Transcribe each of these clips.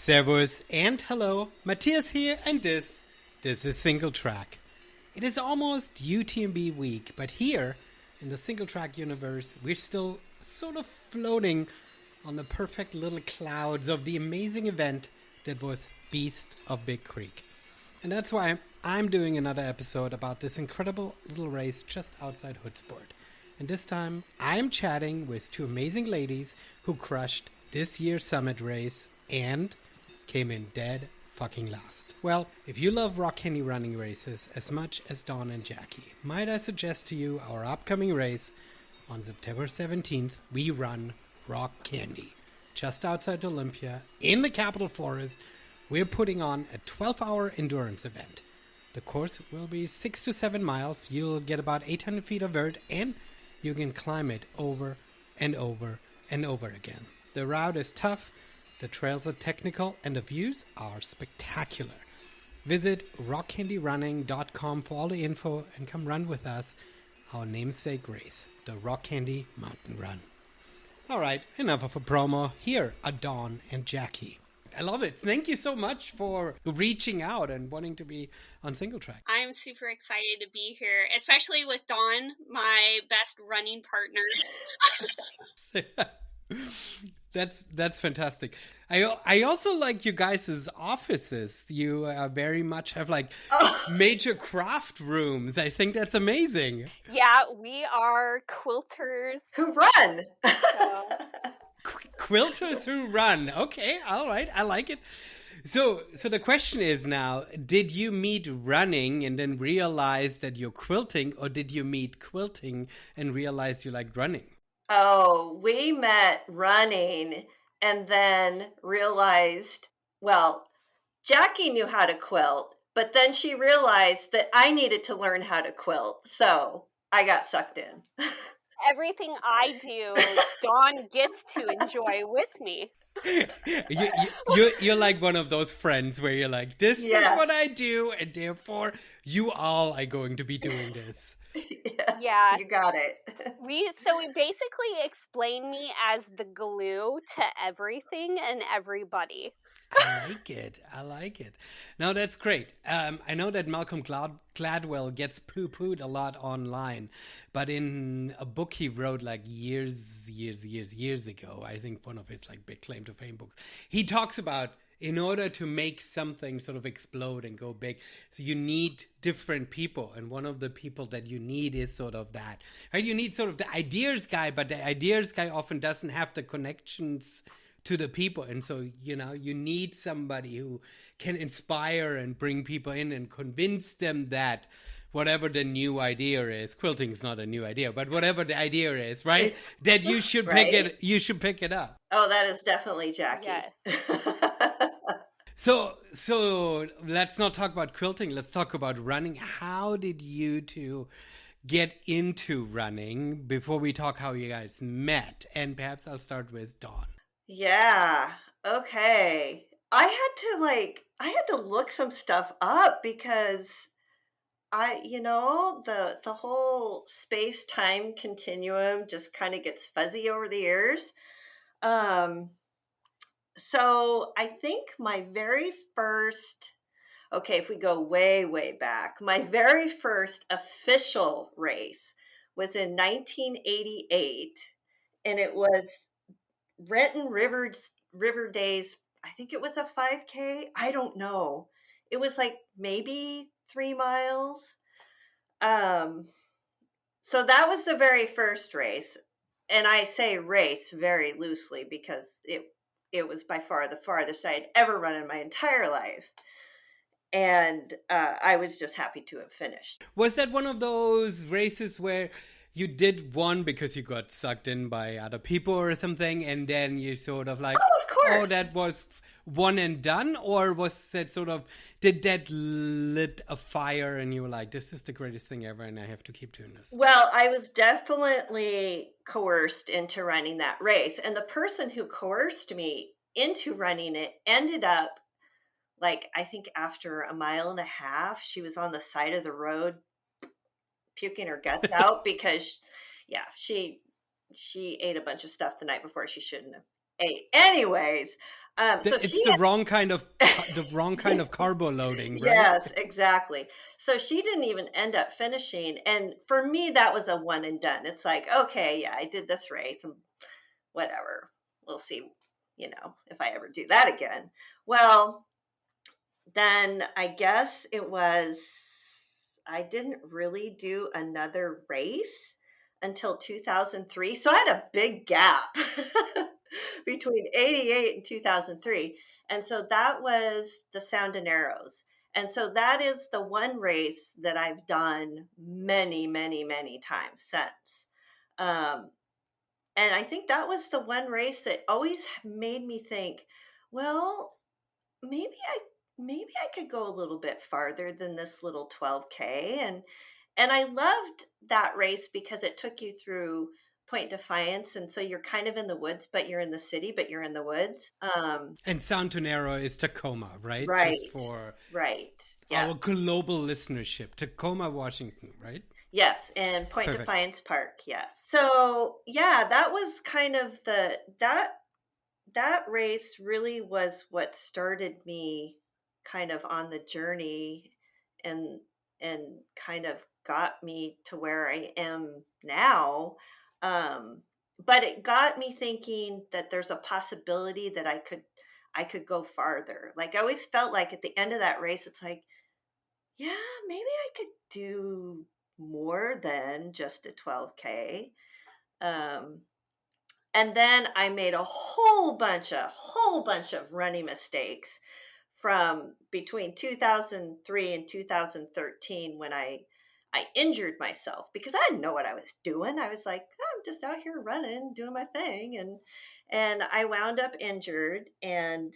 Servus and hello, Matthias here, and this is Singletrack. It is almost UTMB week, but here in the Singletrack universe, we're still sort of floating on the perfect little clouds of the amazing event that was Beast of Big Creek. And that's why I'm doing another episode about this incredible little race just outside Hoodsport. And this time, I'm chatting with two amazing ladies who crushed this year's summit race and came in dead fucking last. Well, if you love rock candy running races as much as Dawn and Jackie, might I suggest to you our upcoming race on September 17th. We run Rock Candy just outside Olympia in the Capitol Forest. We're putting on a 12-hour endurance event. The course will be 6 to 7 miles. You'll get about 800 feet of vert, and you can climb it over and over and over again. The route is tough, the trails are technical, and the views are spectacular. Visit rockcandyrunning.com for all the info and come run with us, our namesake race, the Rock Candy Mountain Run. All right, enough of a promo. Here are Dawn and Jackie. I love it. Thank you so much for reaching out and wanting to be on Singletrack. I'm super excited to be here, especially with Dawn, my best running partner. That's fantastic. I also like you guys' offices. You very much have like major craft rooms. I think that's amazing. Yeah, we are quilters who run. Quilters who run. Okay, all right. I like it. So the question is now, did you meet running and then realize that you're quilting, or did you meet quilting and realize you liked running? Oh, we met running and then realized, well, Jackie knew how to quilt, but then she realized that I needed to learn how to quilt. So I got sucked in. Everything I do, Dawn gets to enjoy with me. You're like one of those friends where you're like, this is what I do, and therefore you all are going to be doing this. Yeah, you got it. We basically explain me as the glue to everything and everybody. I like it. No, that's great. I know that Malcolm Gladwell gets poo-pooed a lot online, but in a book he wrote like years ago, I think one of his like big claim to fame books, he talks about in order to make something sort of explode and go big, so you need different people. And one of the people that you need is sort of that, right? You need sort of the ideas guy, but the ideas guy often doesn't have the connections to the people. And so, you need somebody who can inspire and bring people in and convince them that whatever the new idea is, quilting is not a new idea, but whatever the idea is, right? That you should you should pick it up. Oh, that is definitely Jackie. Yes. So let's not talk about quilting. Let's talk about running. How did you two get into running before we talk how you guys met? And perhaps I'll start with Dawn. Yeah. Okay. I had to look some stuff up because the whole space-time continuum just kind of gets fuzzy over the years. So I think my very first, if we go way, way back, my very first official race was in 1988, and it was Renton River Days. I think it was a 5K. I don't know. It was like maybe 3 miles. So that was the very first race. And I say race very loosely because it was by far the farthest I had ever run in my entire life. And I was just happy to have finished. Was that one of those races where you did one because you got sucked in by other people or something, and then you sort of like, of course, that was one and done? Or was it sort of, did that lit a fire and you were like, this is the greatest thing ever and I have to keep doing this? Well, I was definitely coerced into running that race. And the person who coerced me into running it ended up, like, I think after a mile and a half, she was on the side of the road puking her guts out because, she ate a bunch of stuff the night before she shouldn't have. 8. Anyways, so It's she the wrong kind of carbo loading, right? yes, exactly. So she didn't even end up finishing. And for me, that was a one and done. It's like, okay, yeah, I did this race and whatever. We'll see, if I ever do that again. Well, then I guess I didn't really do another race until 2003. So I had a big gap between 88 and 2003. And so that was the Sound and Arrows. And so that is the one race that I've done many, many, many times since. Um, and I think that was the one race that always made me think, well, maybe I could go a little bit farther than this little 12K. And I loved that race because it took you through Point Defiance, and so you're kind of in the woods, but you're in the city, but you're in the woods. And Santonero is Tacoma, right? Right, Just for right, yeah, our global listenership, Tacoma, Washington, right? yes, and Point Perfect. Defiance Park, yes. So yeah, that was kind of that race really was what started me kind of on the journey and and kind of got me to where I am now. Um, but it got me thinking that there's a possibility that I could go farther. Like I always felt like at the end of that race, it's like, yeah, maybe I could do more than just a 12K. Um, and then I made a whole bunch of running mistakes from between 2003 and 2013 when I injured myself because I didn't know what I was doing. I was like, I'm just out here running, doing my thing, and I wound up injured, and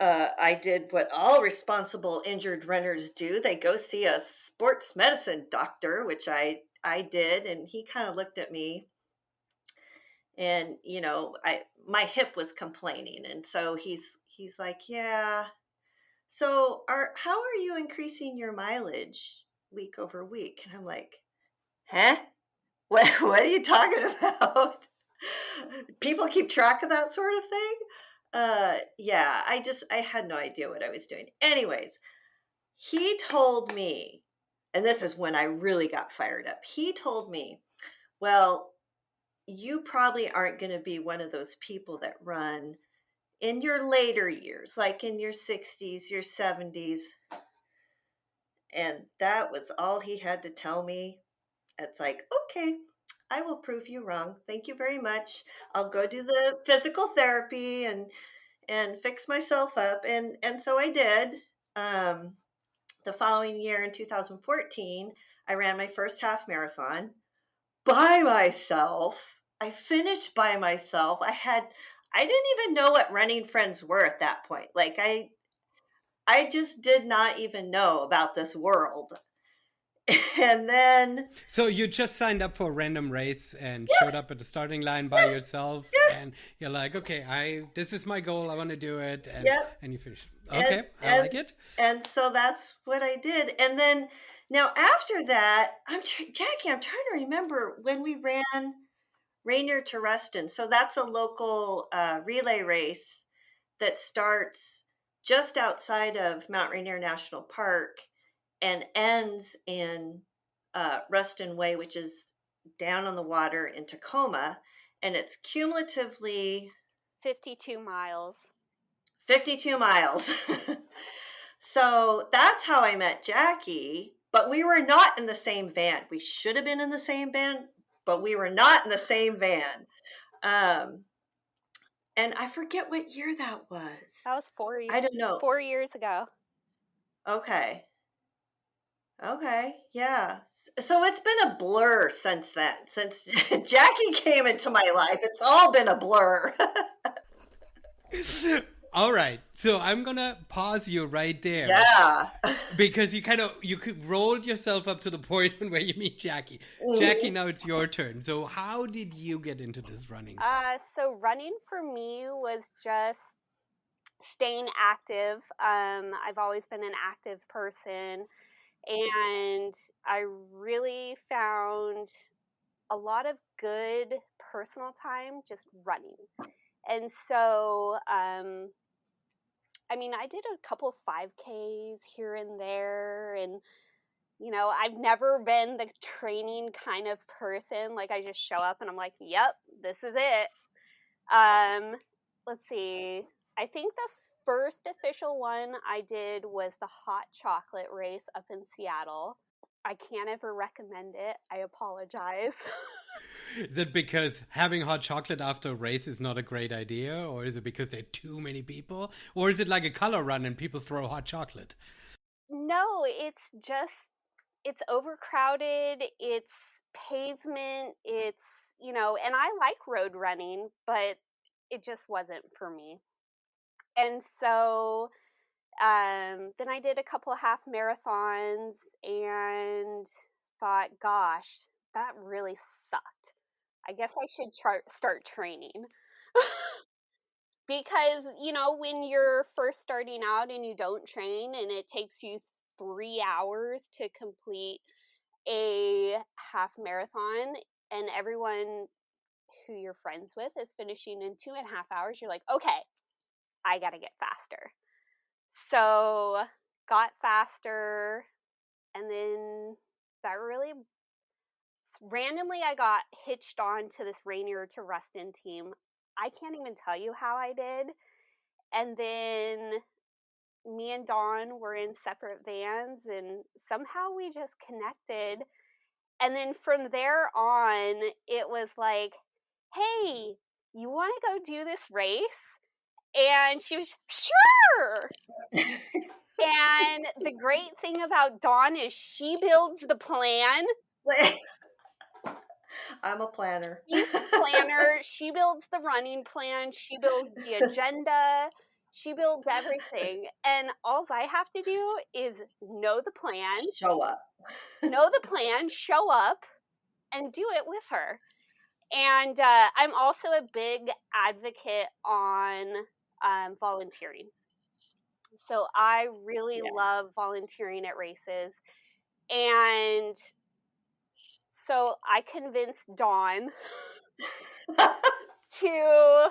I did what all responsible injured runners do. They go see a sports medicine doctor, which I did, and he kind of looked at me, and I my hip was complaining, and so he's like, yeah, so how are you increasing your mileage week over week? And I'm like, huh? What are you talking about? People keep track of that sort of thing? Yeah, I had no idea what I was doing. Anyways, he told me, and this is when I really got fired up. He told me, well, you probably aren't going to be one of those people that run in your later years, like in your 60s, your 70s. And that was all he had to tell me. It's like, okay, I will prove you wrong. Thank you very much. I'll go do the physical therapy and fix myself up. And so I did. Um, the following year in 2014, I ran my first half marathon by myself. I finished by myself. I didn't even know what running friends were at that point. Like I just did not even know about this world. And then So you just signed up for a random race and yeah, showed up at the starting line by yourself, yeah, and you're like, okay, this is my goal. I want to do it, yeah. and you finish. And Okay, I like it. and so that's what I did. And then now after that, Jackie, I'm trying to remember when we ran Rainier to Ruston. So that's a local relay race that starts just outside of Mount Rainier National Park and ends in Ruston Way, which is down on the water in Tacoma, and it's cumulatively 52 miles. 52 miles. So that's how I met Jackie, but we were not in the same van. We should have been in the same van, but we were not in the same van. Um, and I forget what year that was. That was 4 I don't know. 4 years ago. Okay. Okay. Yeah. So it's been a blur since then. Since Jackie came into my life, it's all been a blur. All right, so I'm gonna pause you right there. Yeah. Because you could roll yourself up to the point where you meet Jackie. Jackie, now it's your turn. So how did you get into this running? So running for me was just staying active. I've always been an active person, and I really found a lot of good personal time just running. And so, I mean, I did a couple 5Ks here and there, and I've never been the training kind of person. Like, I just show up and I'm like, yep, this is it. Let's see. I think the first official one I did was the hot chocolate race up in Seattle. I can't ever recommend it. I apologize. Is it because having hot chocolate after a race is not a great idea? Or is it because there are too many people? Or is it like a color run and people throw hot chocolate? No, it's overcrowded. It's pavement. It's, and I like road running, but it just wasn't for me. And so then I did a couple of half marathons and thought, gosh, that really sucked. I guess I should start training. Because, when you're first starting out and you don't train and it takes you 3 hours to complete a half marathon and everyone who you're friends with is finishing in 2.5 hours, you're like, okay, I got to get faster. So got faster, and then that really randomly I got hitched on to this Rainier to Ruston team. I can't even tell you how I did. And then me and Dawn were in separate vans, and somehow we just connected. And then from there on, it was like, hey, you want to go do this race? And she was, sure. And the great thing about Dawn is she builds the plan. I'm a planner. She's a planner. She builds the running plan. She builds the agenda. She builds everything. And all I have to do is know the plan. Show up. Know the plan, show up, and do it with her. And I'm also a big advocate on volunteering. So I really love volunteering at races. And so I convinced Dawn to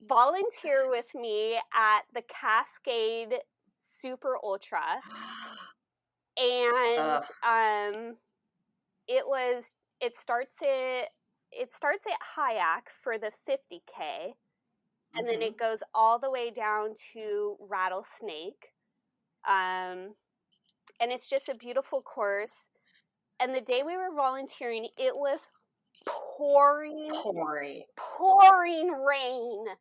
volunteer with me at the Cascade Super Ultra. And it starts at Hyack for the 50K. And then it goes all the way down to Rattlesnake. And it's just a beautiful course. And the day we were volunteering, it was pouring rain.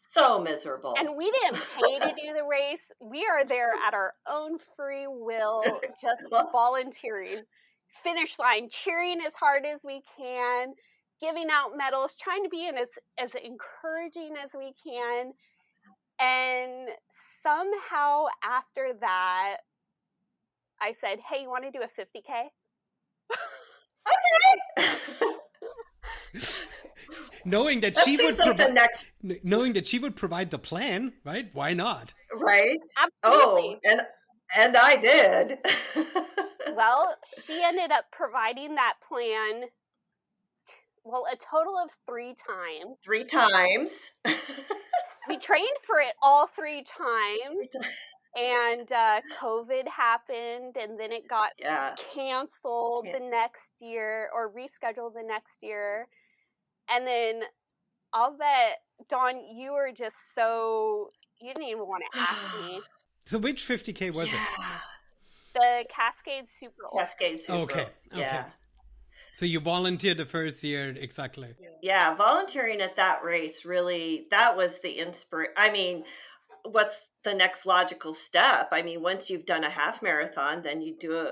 So miserable. And we didn't pay to do the race. We are there at our own free will, just volunteering. Finish line, cheering as hard as we can, giving out medals, trying to be as encouraging as we can. And somehow after that, I said, hey, you want to do a 50K? Okay. Knowing that she would provide the plan, right? Why not? Right. Absolutely. Oh, and I did. Well, she ended up providing that plan, a total of 3 times. 3 times. We trained for it all 3 times. And COVID happened, and then it got canceled the next year, or rescheduled the next year. And then I'll bet, Dawn, you were just you didn't even want to ask me. So which 50K was it? The Cascade Super Ultra. Cascade Super. Okay. Yeah. So you volunteered the first year, exactly. Yeah, volunteering at that race, really, that was the inspiration. I mean, what's the next logical step? I mean, once you've done a half marathon, then you do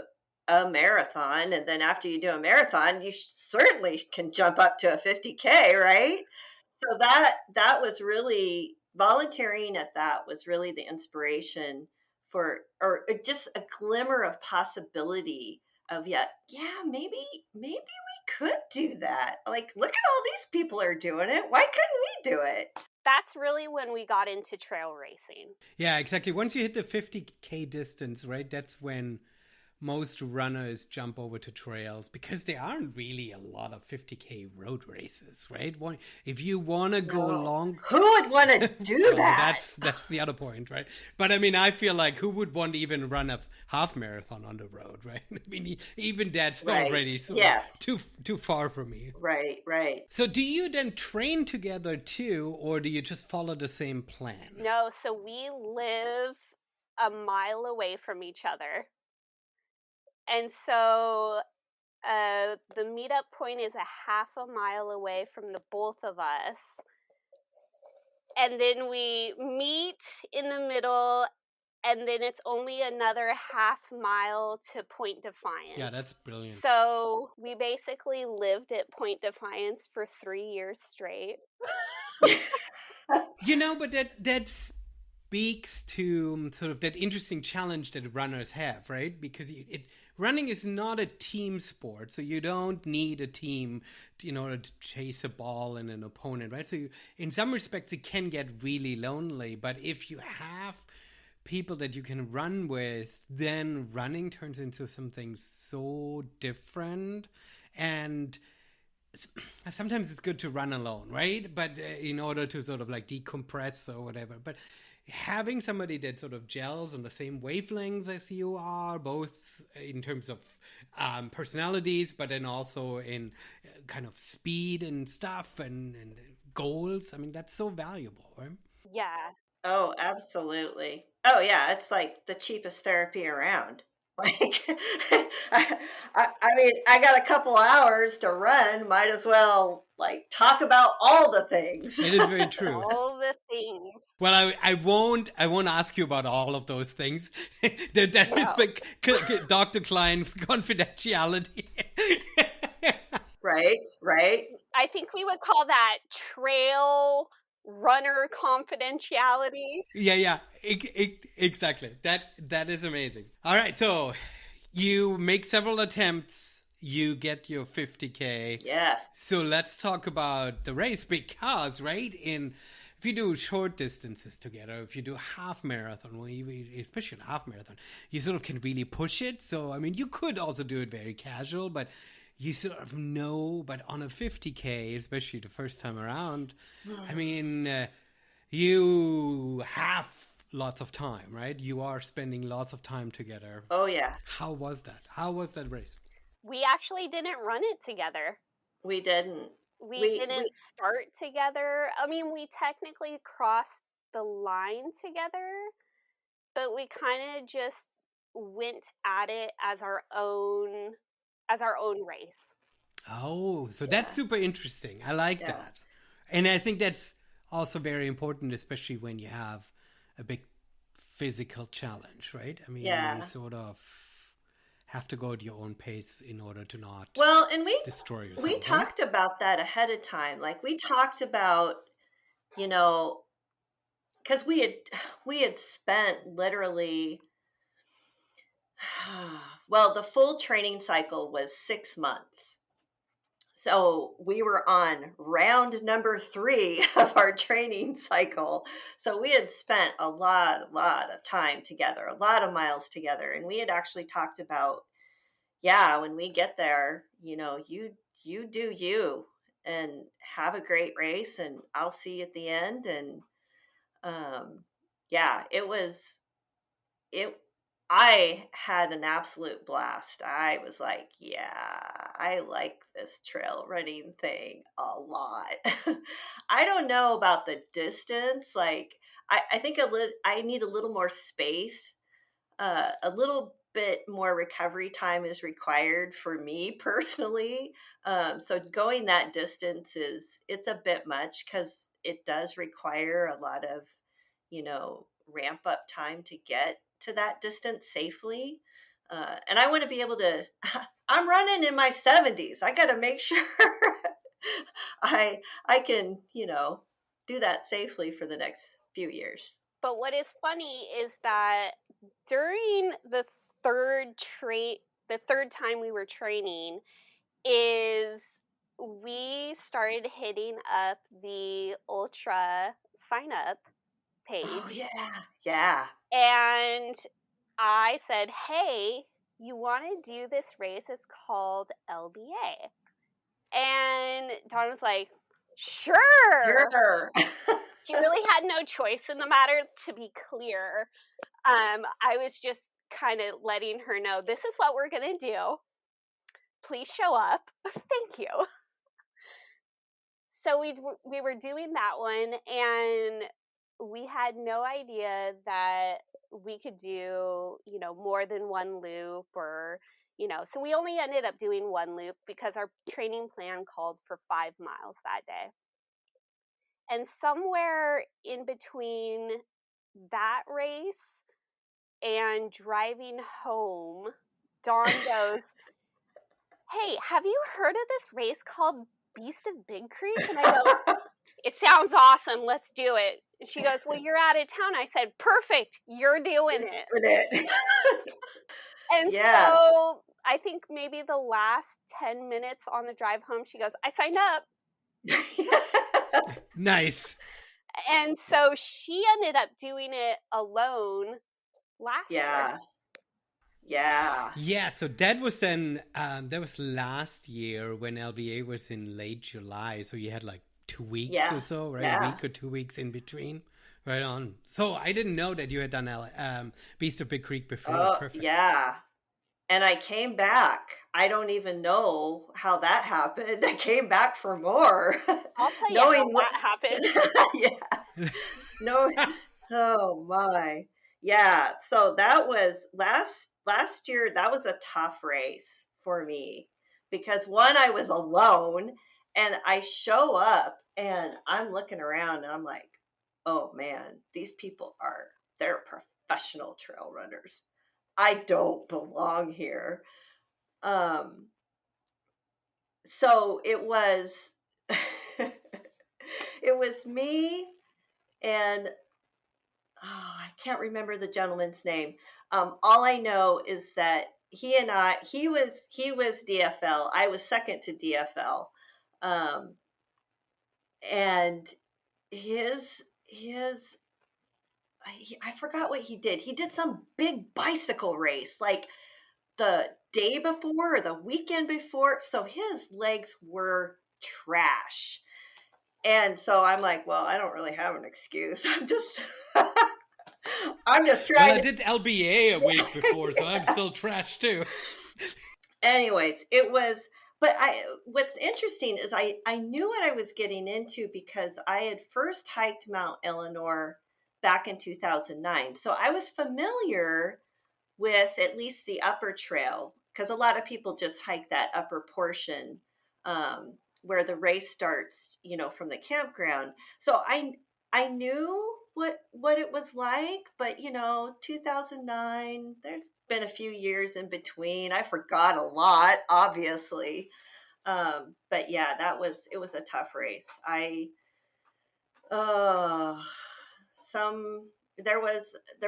a marathon. And then after you do a marathon, you certainly can jump up to a 50K, right? So that was really, volunteering at that was really the inspiration for, or just a glimmer of possibility of, maybe we could do that. Like, look at all these people are doing it. Why couldn't we do it? That's really when we got into trail racing. Yeah, exactly. Once you hit the 50K distance, right, that's when most runners jump over to trails because there aren't really a lot of 50K road races, right? If you want to go No. long, Who would want to do well, that? that's the other point, right? But I mean, I feel like who would want to even run a half marathon on the road, right? I mean, even that's Right. already sort Yes. of too far for me. Right. So do you then train together too, or do you just follow the same plan? No, so we live a mile away from each other. And so the meetup point is a half a mile away from the both of us. And then we meet in the middle, and then it's only another half mile to Point Defiance. Yeah, that's brilliant. So we basically lived at Point Defiance for 3 years straight. But that speaks to sort of that interesting challenge that runners have, right? Because running is not a team sport, so you don't need a team in order to chase a ball and an opponent, right? So in some respects, it can get really lonely. But if you have people that you can run with, then running turns into something so different. And sometimes it's good to run alone, right? But in order to sort of like decompress or whatever. But having somebody that sort of gels on the same wavelength as you are, both in terms of personalities, but then also in kind of speed and stuff and goals. I mean, that's so valuable, right? Yeah. Oh, absolutely. Oh, yeah. It's like the cheapest therapy around. Like, I mean, I got a couple hours to run. Might as well like talk about all the things. It is very true. All the things. Well, I won't ask you about all of those things. that No. is the Dr. Klein confidentiality. Right. I think we would call that trail runner confidentiality. Yeah, exactly. That is amazing. All right, so you make several attempts, you get your 50K. Yes. So let's talk about the race because, right, if you do short distances together, if you do a half marathon, well, especially a half marathon, you sort of can really push it. So, I mean, you could also do it very casual, but you sort of know, but on a 50K, especially the first time around, I mean, you have lots of time, right? You are spending lots of time together. Oh, yeah. How was that? How was that race? We actually didn't run it together. We didn't. We didn't start together. I mean, we technically crossed the line together, but we kind of just went at it as our own race. Oh, so that's super interesting. I like that. And I think that's also very important, especially when you have a big physical challenge, right? I mean, you sort of have to go at your own pace in order to not destroy yourself. We talked about that ahead of time. Like we talked about, because we had spent literally, well, the full training cycle was 6 months. So we were on round number 3 of our training cycle. So we had spent a lot of time together, a lot of miles together. And we had actually talked about, when we get there, you do you and have a great race and I'll see you at the end. And I had an absolute blast. I was like, I like this trail running thing a lot. I don't know about the distance. Like, I think I need a little more space. A little bit more recovery time is required for me personally. So going that distance it's a bit much because it does require a lot of, ramp up time to get to that distance safely. And I want to be able to, I'm running in my 70s. I got to make sure I can, do that safely for the next few years. But what is funny is that during the third time we were training is we started hitting up the ultra sign up page. Oh, yeah. And I said, hey, you want to do this race. It's called LBA. And Dawn was like, sure. Sure. She really had no choice in the matter, to be clear. I was just kind of letting her know, this is what we're going to do. Please show up. Thank you. So we were doing that one, and we had no idea that we could do, more than one loop, or, so we only ended up doing one loop because our training plan called for 5 miles that day. And somewhere in between that race and driving home, Dawn goes, hey, have you heard of this race called Beast of Big Creek? And I go, it sounds awesome. Let's do it. And she goes, well, you're out of town. I said, perfect. You're doing it. And so I think maybe the last 10 minutes on the drive home, she goes, I signed up. Nice. And so she ended up doing it alone last year. Yeah, so that was then, that was last year when LBA was in late July. So you had like 2 weeks or so, right? Yeah. A week or 2 weeks in between. Right on. So I didn't know that you had done Beast of Big Creek before. Oh, Perfect. yeah. And I came back. I don't even know how that happened. I came back for more. I'll tell you how that happened. Yeah. No. Oh my. Yeah. So that was last year. That was a tough race for me because one, I was alone, and I show up and I'm looking around and I'm like, oh man, these people they're professional trail runners. I don't belong here. So it was it was me and I can't remember the gentleman's name. All I know is that he was DFL. I was second to DFL. And I forgot what he did. He did some big bicycle race, like the day before or the weekend before. So his legs were trash. And so I'm like, well, I don't really have an excuse. I'm just trying. Well, I did LBA a week before, so I'm still trash too. Anyways, what's interesting is I knew what I was getting into because I had first hiked Mount Ellinor back in 2009. So I was familiar with at least the upper trail, because a lot of people just hike that upper portion where the race starts, from the campground. So I knew what it was like, but 2009, there's been a few years in between. I forgot a lot, obviously. But yeah, it was a tough race. There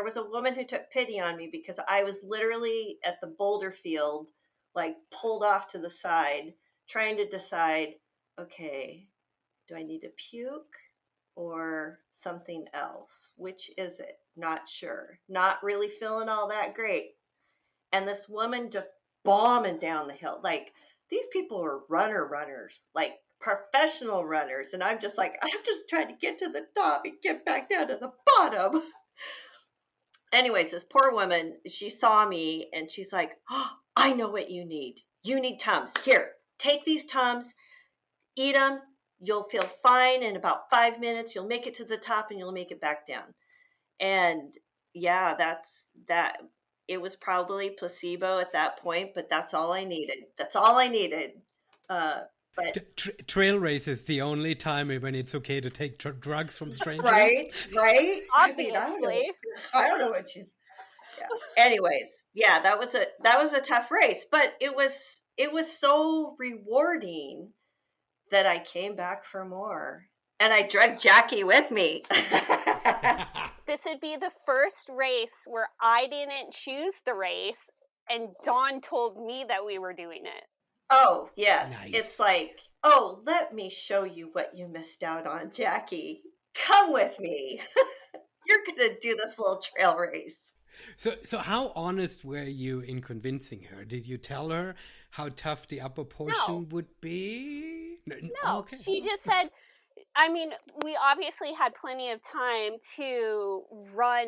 was a woman who took pity on me because I was literally at the boulder field, like pulled off to the side, trying to decide, okay, do I need to puke or something else? Which is it? Not sure. Not really feeling all that great. And this woman just bombing down the hill. Like, these people are runners, like professional runners. And I'm just like, I'm just trying to get to the top and get back down to the bottom. Anyways, this poor woman, she saw me and she's like, oh, I know what you need. You need Tums. Here, take these Tums, eat them. You'll feel fine in about 5 minutes. You'll make it to the top and you'll make it back down. And yeah, that. It was probably placebo at that point, but that's all I needed. But trail race is the only time when it's okay to take drugs from strangers. Right. Obviously. I don't know what she's. Yeah. Anyways, yeah, that was a tough race, but it was so rewarding that I came back for more, and I dragged Jackie with me. This would be the first race where I didn't choose the race, and Dawn told me that we were doing it. Oh, yes. Nice. It's like, oh, let me show you what you missed out on, Jackie. Come with me. You're going to do this little trail race. So how honest were you in convincing her? Did you tell her how tough the upper portion would be? No, Okay. she just said, I mean, we obviously had plenty of time to run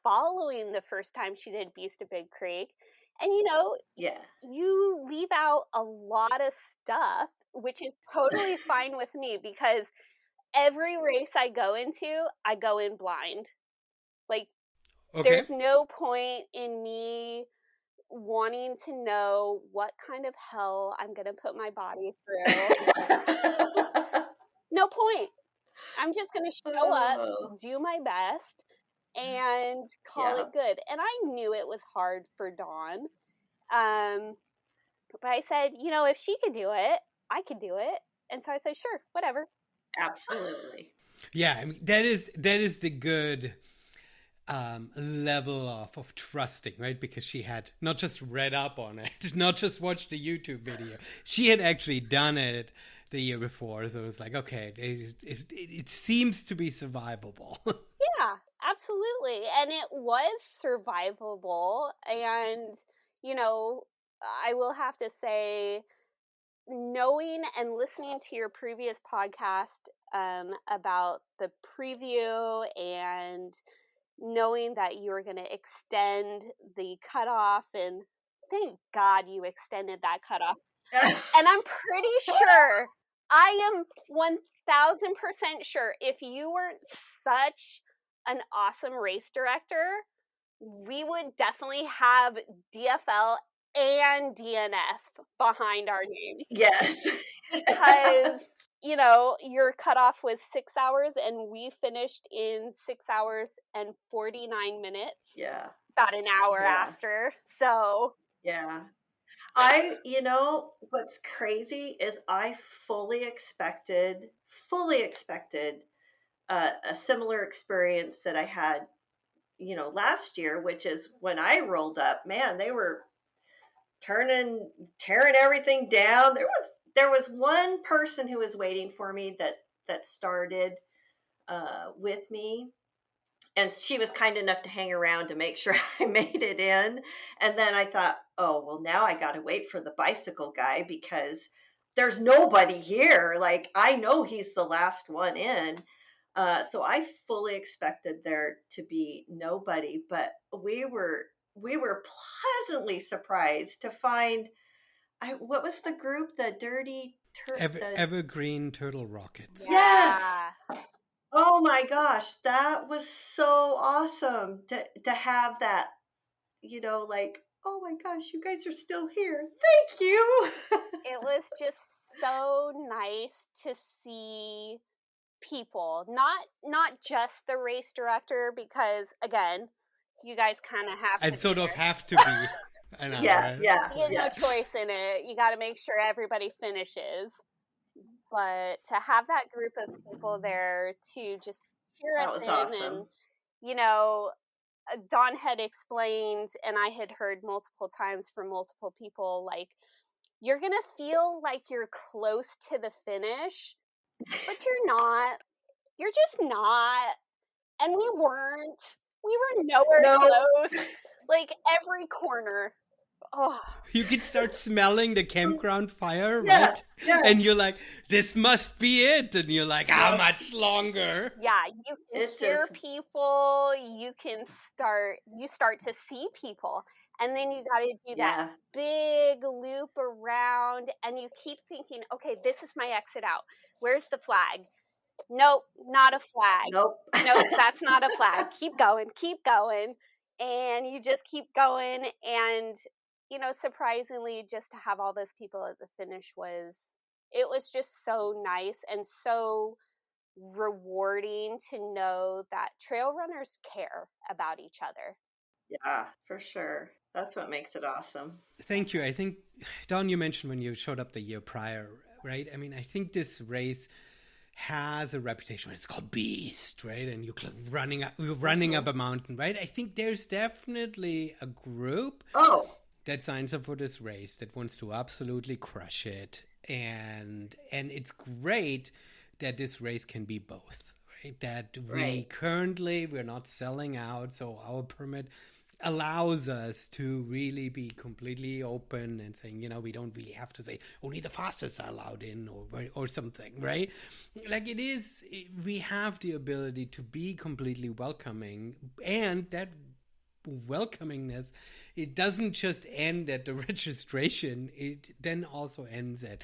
following the first time she did Beast of Big Creek. And, Yeah. you leave out a lot of stuff, which is totally fine with me because every race I go into, I go in blind. Like, there's no point in me wanting to know what kind of hell I'm going to put my body through. No point. I'm just going to show up, do my best, and call it good. And I knew it was hard for Dawn. But I said, if she could do it, I could do it. And so I said, sure, whatever. Absolutely. Yeah, I mean, that is the good level of trusting, right? Because she had not just read up on it, not just watched the YouTube video. She had actually done it the year before. So it was like, okay, it seems to be survivable. Yeah, absolutely. And it was survivable. And, I will have to say, knowing and listening to your previous podcast about the preview and knowing that you were going to extend the cutoff, and thank God you extended that cutoff. And I'm pretty sure, I am 1000% sure, if you weren't such an awesome race director, we would definitely have DFL and DNF behind our name. Yes. Because, your cutoff was 6 hours and we finished in 6 hours and 49 minutes. Yeah. About an hour after. So. Yeah. What's crazy is I fully expected a similar experience that I had, last year, which is when I rolled up, man, they were tearing everything down. There was one person who was waiting for me that started with me. And she was kind enough to hang around to make sure I made it in. And then I thought, oh, well, now I got to wait for the bicycle guy because there's nobody here. Like, I know he's the last one in. So I fully expected there to be nobody, but we were pleasantly surprised to find, what was the group? The Dirty Evergreen Turtle Rockets. Yes. Oh my gosh, that was so awesome to have that, like, oh my gosh, you guys are still here. Thank you. It was just so nice to see people, not just the race director, because again, you guys kind of have to be. I know, yeah, right? yeah. You have no choice in it. You got to make sure everybody finishes. But to have that group of people there to just cheer us in, awesome. And Dawn had explained, and I had heard multiple times from multiple people, like, you're gonna feel like you're close to the finish, but you're not. You're just not. And we weren't. We were nowhere close. Like, every corner. Oh. You can start smelling the campground fire, yeah, right? Yeah. And you're like, this must be it. And you're like, how much longer? Yeah, you can hear people. You start to see people. And then you got to do that big loop around. And you keep thinking, okay, this is my exit out. Where's the flag? Nope, not a flag. Nope, that's not a flag. Keep going. And you just keep going. And, surprisingly, just to have all those people at the finish was just so nice and so rewarding to know that trail runners care about each other. Yeah, for sure. That's what makes it awesome. Thank you. I think, Dawn, you mentioned when you showed up the year prior, right? I mean, I think this race has a reputation. It's called Beast, right? And you're running up a mountain, right? I think there's definitely a group that signs up for this race that wants to absolutely crush it. And it's great that this race can be both, right? That we're not selling out, so our permit allows us to really be completely open and saying, we don't really have to say only the fastest are allowed in or something, right? Like we have the ability to be completely welcoming, and that welcomingness, it doesn't just end at the registration, it then also ends at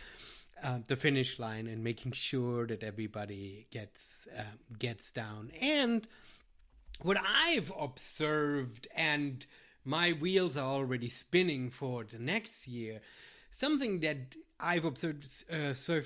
the finish line and making sure that everybody gets down. And what I've observed, and my wheels are already spinning for the next year, something that I've observed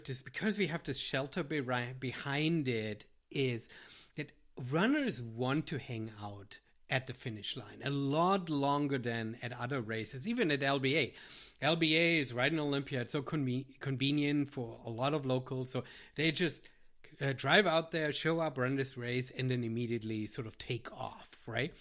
is because we have this shelter behind it, is that runners want to hang out at the finish line a lot longer than at other races, even at LBA. LBA is right in Olympia. It's so convenient for a lot of locals. So they just drive out there, show up, run this race, and then immediately sort of take off, right?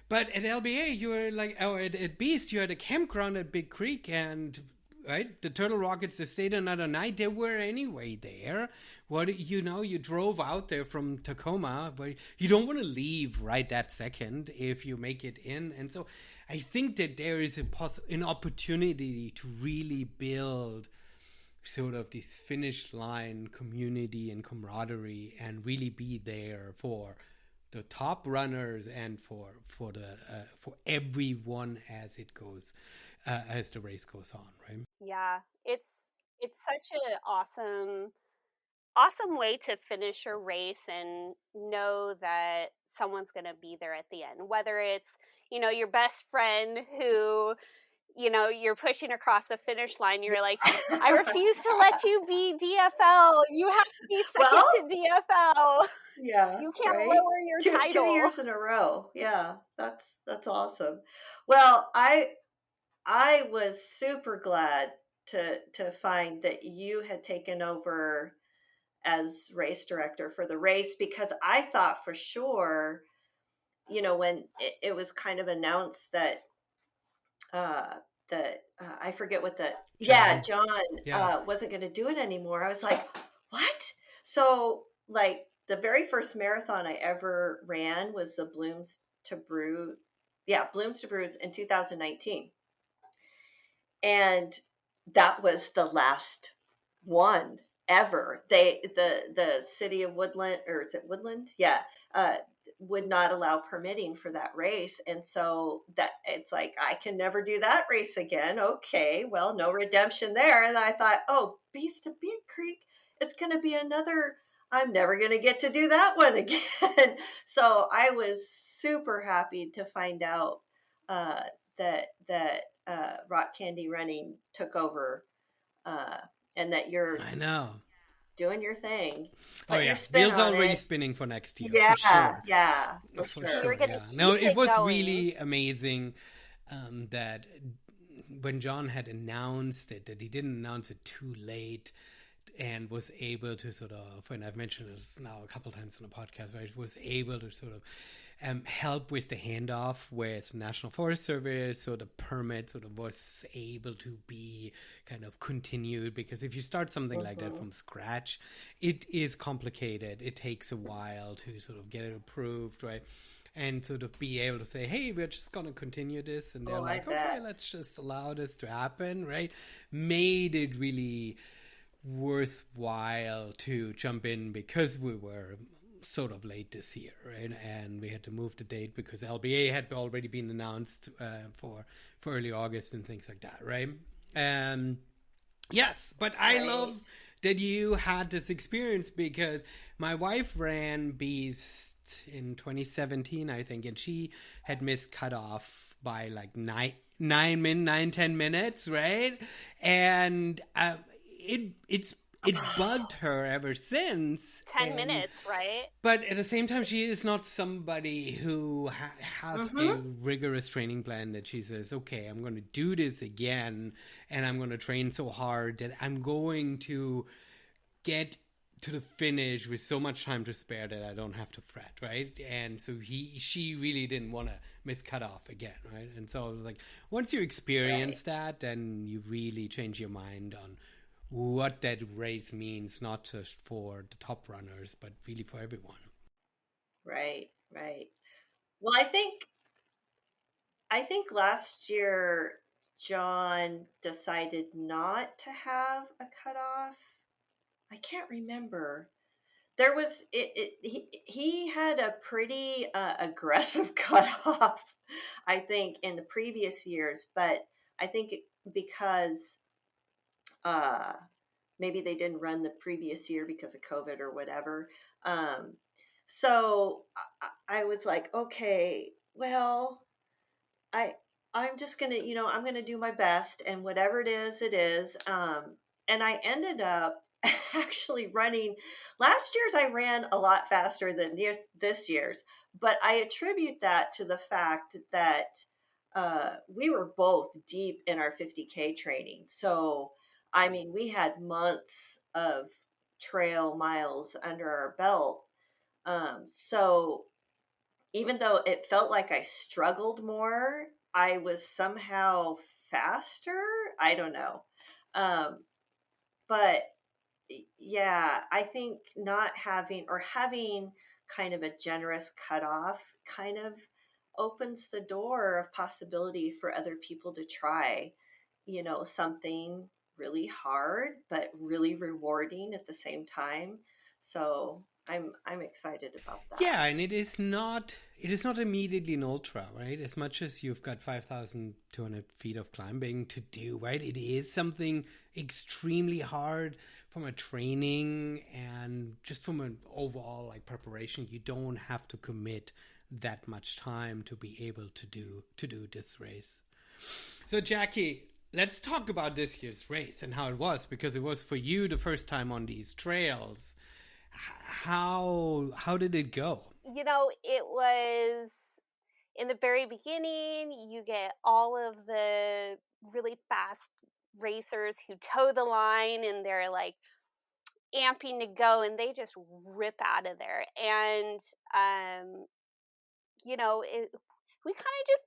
But at LBA, you're like, at Beast, you're at a campground at Big Creek, and right, the Turtle Rockets, they stayed another night. They were anyway there. You drove out there from Tacoma, but you don't want to leave right that second if you make it in. And so I think that there is an opportunity to really build sort of this finish line community and camaraderie, and really be there for the top runners and for everyone as it goes, as the race goes on, right? Yeah, it's such an awesome way to finish a race and know that someone's going to be there at the end, whether it's your best friend who you're pushing across the finish line. You're like, I refuse to let you be DFL. You have to be second to DFL. Yeah, you can't right? lower your title. 2 years in a row. Yeah, that's awesome. Well, I was super glad to find that you had taken over as race director for the race, because I thought for sure, when it was kind of announced that I forget what John wasn't going to do it anymore. I was like, what? So like the very first marathon I ever ran was the Blooms to Brews in 2019. And that was the last one ever. The city of Woodland, or is it Woodland? Yeah. Would not allow permitting for that race. And so that it's like, I can never do that race again. Okay, well, no redemption there. And I thought, Beast of Big Creek, it's going to be I'm never going to get to do that one again. So I was super happy to find out that Rock Candy Running took over, and that you're doing your thing. Wheels already spinning for next year. Yeah, for sure. Yeah, for sure. No, it was really amazing that when John had announced it, that he didn't announce it too late, and was able to sort of, and I've mentioned this now a couple of times on the podcast, right, was able to sort of help with the handoff with National Forest Service, so the permit sort of was able to be kind of continued, because if you start something like that from scratch, it is complicated. It takes a while to sort of get it approved, right? And sort of be able to say, hey, we're just going to continue this. And they're like, okay, let's just allow this to happen, right? Made it really worthwhile to jump in, because we were sort of late this year, right? And we had to move the date because LBA had already been announced for early August and things like that, right? Yes, but I love that you had this experience, because my wife ran Beast in 2017, I think, and she had missed cutoff by like 10 minutes, right? And it bugged her ever since. 10 minutes, right? But at the same time, she is not somebody who has a rigorous training plan that she says, okay, I'm going to do this again, and I'm going to train so hard that I'm going to get to the finish with so much time to spare that I don't have to fret, right? And so she really didn't want to miss cutoff again, right? And so I was like, once you experience that, then you really change your mind on what that race means, not just for the top runners, but really for everyone. Right. Well, I think I think last year John decided not to have a cutoff. I can't remember. There was he had a pretty aggressive cutoff, I think, in the previous years, but I think because uh, maybe they didn't run the previous year because of COVID or whatever. Um, so I was like, okay, well, I I'm just gonna, I'm gonna do my best, and whatever it is, it is. And I ended up actually running. Last year's I ran a lot faster than this year's, but I attribute that to the fact that we were both deep in our 50K training. So I mean, we had months of trail miles under our belt. So even though it felt like I struggled more, I was somehow faster. I don't know. Um, but yeah, I think not having or having kind of a generous cutoff kind of opens the door of possibility for other people to try, something really hard but really rewarding at the same time. So I'm excited about that. Yeah, and it is not immediately an ultra, right? As much as you've got 5,200 feet of climbing to do, right? It is something extremely hard from a training and just from an overall like preparation. You don't have to commit that much time to be able to do this race. So Jackie, let's talk about this year's race and how it was, because it was for you the first time on these trails. How did it go? It was in the very beginning, you get all of the really fast racers who toe the line and they're like amping to go and they just rip out of there. And, we kind of just,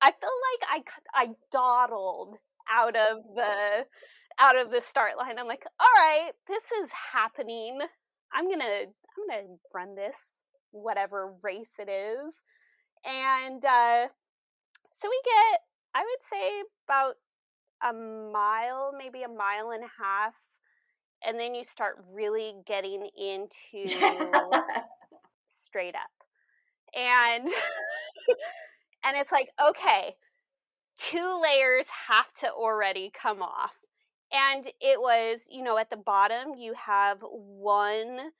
I feel like I dawdled out of the start line. I'm like, all right, this is happening. I'm gonna run this whatever race it is. And so we get, I would say, about a mile, maybe a mile and a half, and then you start really getting into straight up. And and it's like, okay, 2 layers have to already come off. And it was, at the bottom you have one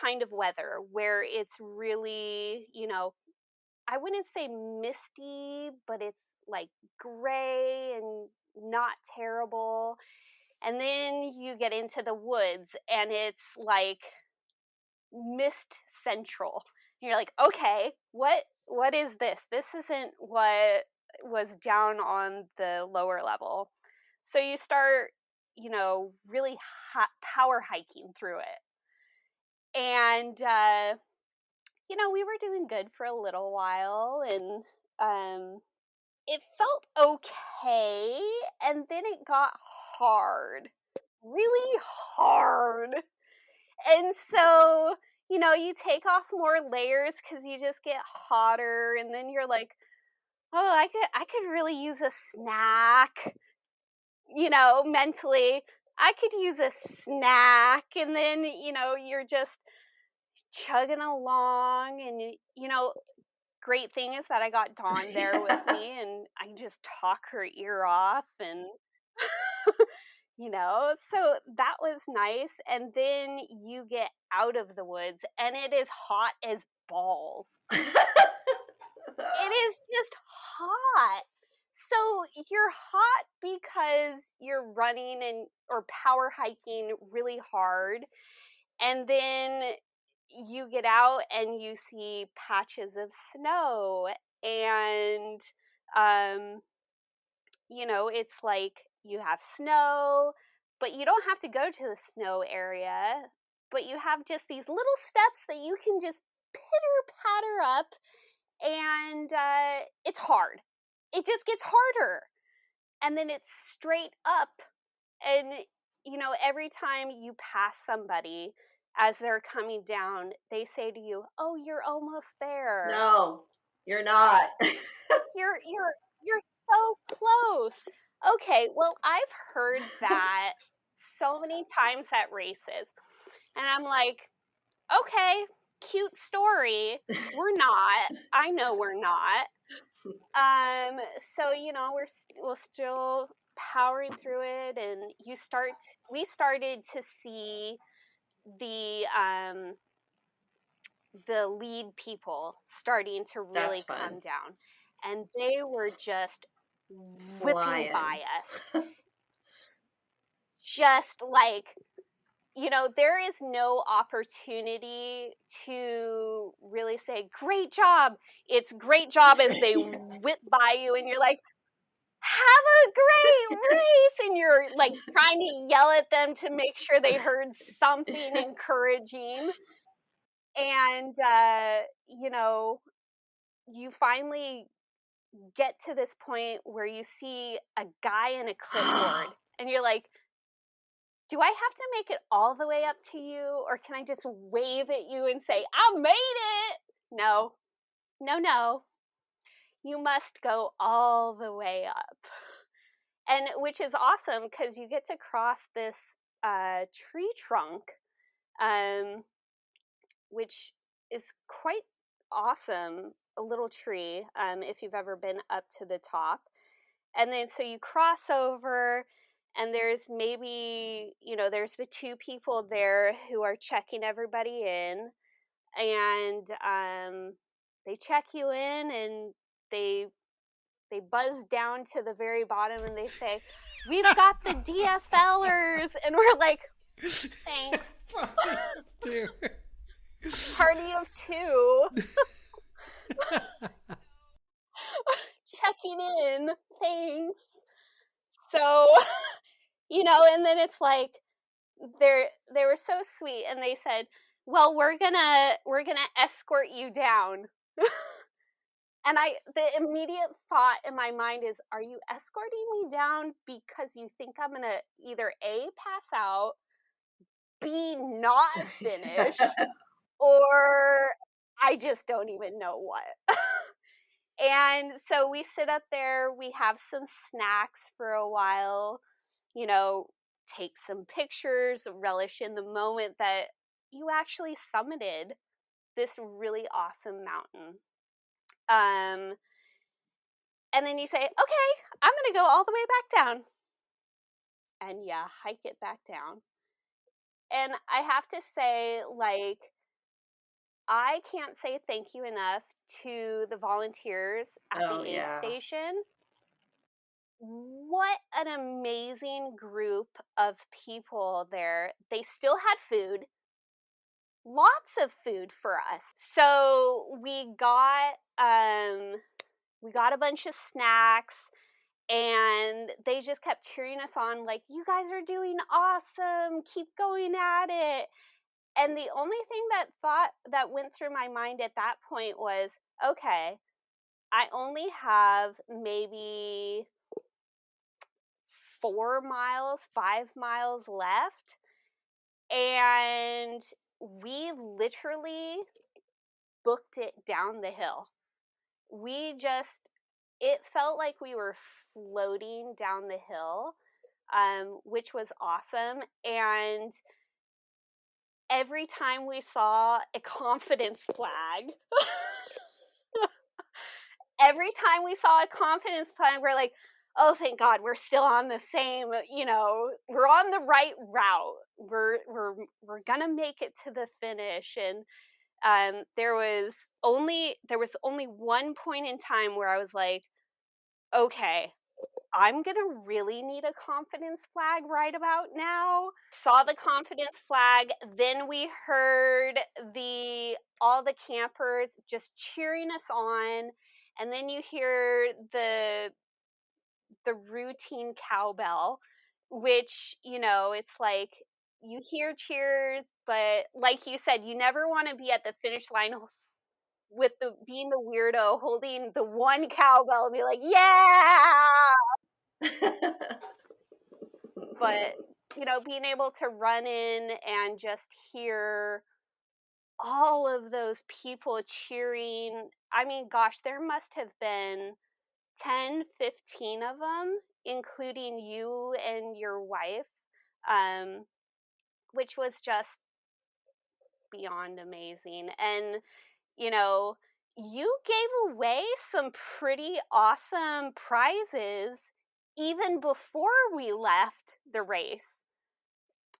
kind of weather where it's really, I wouldn't say misty, but it's like gray and not terrible. And then you get into the woods and it's like mist central. And you're like, okay, what is this? This isn't what was down on the lower level. So you start, really power hiking through it. And we were doing good for a little while, and it felt okay, and then it got hard, really hard. And so, you take off more layers because you just get hotter, and then you're like, oh, I could really use a snack, mentally. I could use a snack, and then, you're just chugging along, and, great thing is that I got Dawn there with me, and I just talk her ear off, and so that was nice. And then you get out of the woods and it is hot as balls. It is just hot. So you're hot because you're running or power hiking really hard, and then you get out and you see patches of snow, and it's like you have snow, but you don't have to go to the snow area, but you have just these little steps that you can just pitter patter up, and it's hard. It just gets harder, and then it's straight up, and every time you pass somebody as they're coming down, they say to you, oh, you're almost there. No, you're not. You're so close. Okay, well, I've heard that so many times at races. And I'm like, okay, cute story. We're not. I know we're not. So we're still powering through it, and we started to see the the lead people starting to That's really fun. come down, and they were just whipping Flying. by us. Just like, there is no opportunity to really say, great job. It's great job as they whip by you, and you're like, have a great race. And you're like trying to yell at them to make sure they heard something encouraging. And, you finally get to this point where you see a guy in a clipboard, and you're like, do I have to make it all the way up to you, or can I just wave at you and say, I made it? No. You must go all the way up. And which is awesome because you get to cross this tree trunk, which is quite awesome. A little tree, if you've ever been up to the top. And then so you cross over, and there's maybe, there's the two people there who are checking everybody in, and they check you in, and they buzz down to the very bottom, and they say, we've got the DFLers. And we're like, thanks. Party of two. Checking in. Thanks. So, and then it's like, they were so sweet, and they said, well, we're gonna escort you down. And the immediate thought in my mind is, are you escorting me down because you think I'm gonna either A, pass out, B, not finish, or I just don't even know what. And so we sit up there, we have some snacks for a while, take some pictures, relish in the moment that you actually summited this really awesome mountain. And then you say, okay, I'm going to go all the way back down. And yeah, hike it back down. And I have to say, like, I can't say thank you enough to the volunteers at the aid station. What an amazing group of people there. They still had food. Lots of food for us. So we got a bunch of snacks, and they just kept cheering us on, like, you guys are doing awesome, keep going at it. And the only thing that went through my mind at that point was, okay, I only have maybe 4 miles, 5 miles left, and we literally booked it down the hill. It felt like we were floating down the hill, which was awesome. And every time we saw a confidence flag, we're like, oh, thank God, we're still on the same, we're on the right route. We're gonna make it to the finish. And there was only one point in time where I was like, okay, I'm gonna really need a confidence flag right about now. Saw the confidence flag, then we heard all the campers just cheering us on, and then you hear the routine cowbell, which, it's like, you hear cheers, but like you said, you never want to be at the finish line with being the weirdo holding the one cowbell and be like, yeah. But being able to run in and just hear all of those people cheering. I mean, gosh, there must have been 10, 15 of them, including you and your wife, which was just beyond amazing. And, you know, you gave away some pretty awesome prizes even before we left the race.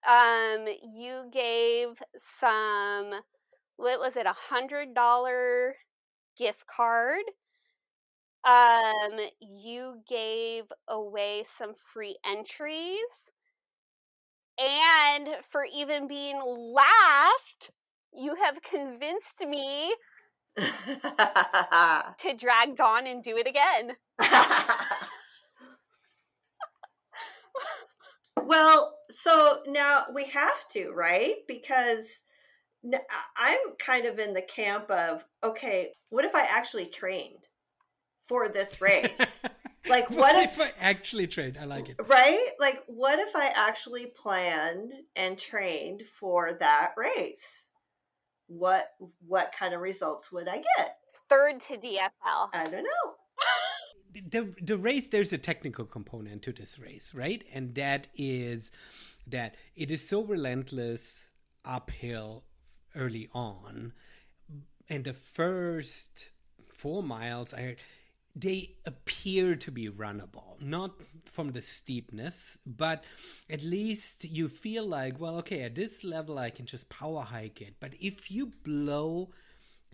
You gave some, what was it, $100 gift card. You gave away some free entries. And for even being last, you have convinced me to drag Dawn and do it again. Well, so now we have to, right? Because I'm kind of in the camp of, okay, what if I actually trained for this race? Like, what if I actually trained? I like it. Right? Like, what if I actually planned and trained for that race? What kind of results would I get? Third to DFL. I don't know. The race, there's a technical component to this race, right? And that is that it is so relentless uphill early on. And the first 4 miles, they appear to be runnable, not from the steepness, but at least you feel like, well, okay, at this level, I can just power hike it. But if you blow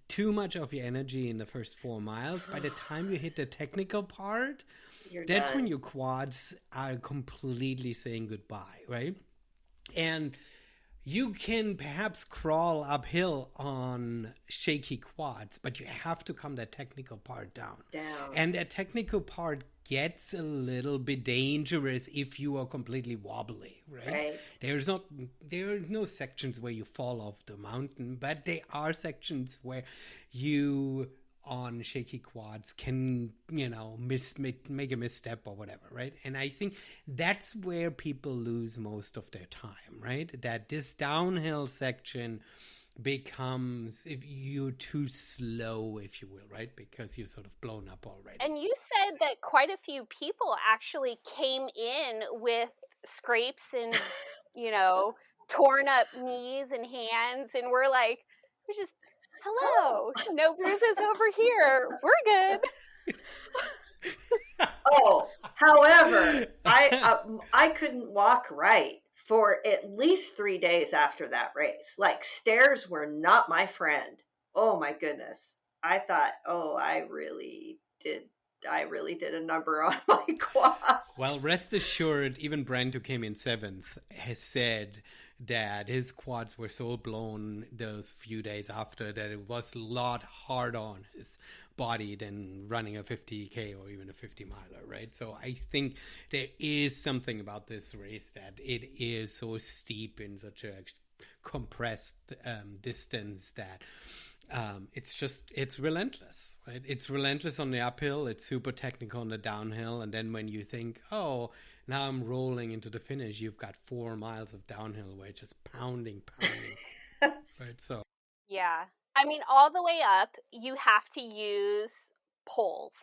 too much of your energy in the first 4 miles, by the time you hit the technical part, that's done. when your quads are completely saying goodbye, right? And you can perhaps crawl uphill on shaky quads, but you have to come that technical part down. And that technical part gets a little bit dangerous if you are completely wobbly, right? There are no sections where you fall off the mountain, but there are sections where you on shaky quads can, make a misstep or whatever, right? And I think that's where people lose most of their time, right? That this downhill section becomes, if you're too slow, if you will, right? Because you're sort of blown up already. And you said that quite a few people actually came in with scrapes and, torn up knees and hands, and we're like, we're just, hello, no bruises over here. We're good. However, I couldn't walk right for at least 3 days after that race. Like, stairs were not my friend. Oh my goodness. I thought, I really did a number on my quad. Well, rest assured, even Brent, who came in 7th, has said that his quads were so blown those few days after that it was a lot harder on his body than running a 50K or even a 50 miler, right? So I think there is something about this race that it is so steep in such a compressed distance that it's relentless, right? It's relentless on the uphill. It's super technical on the downhill. And then when you think, now I'm rolling into the finish, you've got 4 miles of downhill where it's just pounding. Right. So. Yeah. I mean, all the way up, you have to use poles,